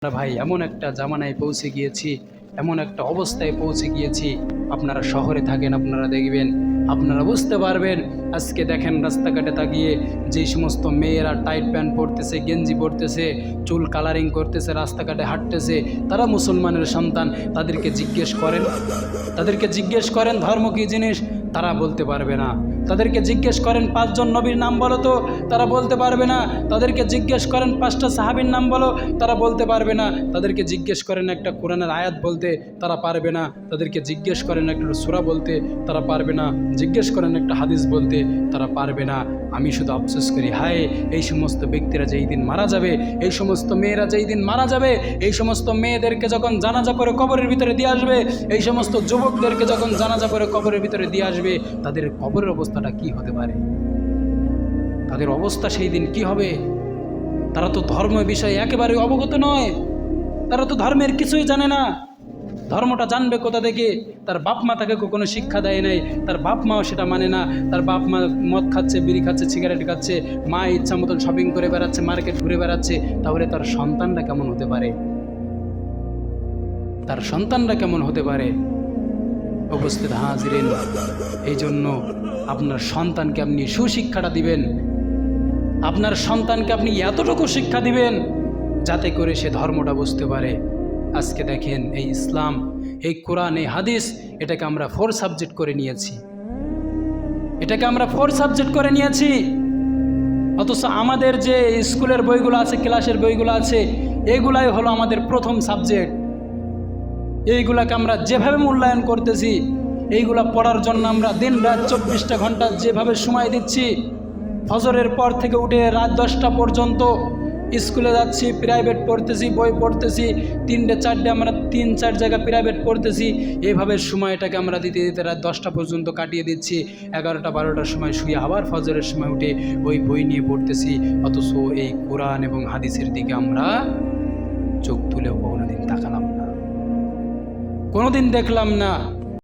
আমরা ভাই এমন একটা জামানায় পৌঁছে গিয়েছি, এমন একটা অবস্থায় পৌঁছে গিয়েছি। আপনারা শহরে থাকেন, আপনারা দেখবেন, আপনারা বুঝতে পারবেন। আজকে দেখেন রাস্তাঘাটে তাকিয়ে যেই সমস্ত মেয়েরা টাইট প্যান্ট পরতেছে, গেঞ্জি পরতেছে, চুল কালারিং করতেছে, রাস্তাঘাটে হাঁটতেছে, তারা মুসলমানের সন্তান। তাদেরকে জিজ্ঞেস করেন ধর্ম কী জিনিস, তারা বলতে পারবে না। তাদেরকে জিজ্ঞেস করেন 5 জন নবীর নাম বলো তো, তারা বলতে পারবে না। তাদেরকে জিজ্ঞেস করেন 5টা সাহাবীর নাম বলো, তারা বলতে পারবে না। তাদেরকে জিজ্ঞেস করেন একটা কোরআনের আয়াত বলতে, তারা পারবে না। তাদেরকে জিজ্ঞেস করেন একটা সূরা বলতে, তারা পারবে না। জিজ্ঞেস করেন একটা হাদিস বলতে, তারা পারবে না। আমি শুধু আফসোস করি, হায় এই সমস্ত ব্যক্তিরা যেই দিন মারা যাবে, এই সমস্ত মেয়েরা যেই দিন মারা যাবে, এই সমস্ত মেয়েদেরকে যখন জানাজা করে কবরের ভিতরে দিয়ে আসবে, এই সমস্ত যুবকদেরকে যখন জানাজা করে কবরের ভিতরে দিয়ে আসবে, তাদের কবরের অবস্থাটা কি হতে পারে? তাদের অবস্থা সেই দিন কি হবে? তারা তো ধর্ম বিষয়ে একেবারে অবগত নয়, তারা তো ধর্মের কিছুই জানে না। ধর্মটা জানবে কোথা থেকে? তার বাপ মা তাকে কোনো শিক্ষা দেয় নাই, তার বাপ মাও সেটা মানে না। তার বাপ মা মদ খাচ্ছে, বিড়ি খাচ্ছে, সিগারেট খাচ্ছে, মা ইচ্ছা মতন শপিং করে বেড়াচ্ছে, মার্কেট ঘুরে বেড়াচ্ছে। তাহলে তার সন্তানরা কেমন হতে পারে? তার সন্তানরা কেমন হতে পারে? উপস্থিত হাজিরিন, এই জন্য আপনার সন্তানকে আপনি সুশিক্ষাটা দিবেন। আপনার সন্তানকে আপনি এতটুকু শিক্ষা দিবেন যাতে করে সে ধর্মটা বুঝতে পারে। আজকে দেখেন এই ইসলাম, এই কোরআন, এই হাদিস, এটাকে আমরা 4 সাবজেক্ট করে নিয়েছি। অথচ আমাদের যে স্কুলের বইগুলো আছে, ক্লাসের বইগুলো আছে, এগুলাই হলো আমাদের প্রথম সাবজেক্ট। এইগুলাকে আমরা যেভাবে মূল্যায়ন করতেছি, এইগুলা পড়ার জন্য আমরা দিন রাত 24টা ঘন্টা যেভাবে সময় দিচ্ছি, ফজরের পর থেকে উঠে রাত 10টা পর্যন্ত স্কুলে যাচ্ছি, প্রাইভেট পড়তেছি, বই পড়তেছি, 3টে 4টে আমরা 3-4 জায়গায় প্রাইভেট পড়তেছি। এইভাবে সময়টাকে আমরা দিতে দিতে রাত 10টা পর্যন্ত কাটিয়ে দিচ্ছি। 11টা 12টার সময় শুয়ে আবার ফজরের সময় উঠে ওই বই নিয়ে পড়তেছি। অথচ এই কোরআন এবং হাদিসের দিকে আমরা চোখ তুলেও কোনোদিন তাকালাম না, কোনোদিন দেখলাম না।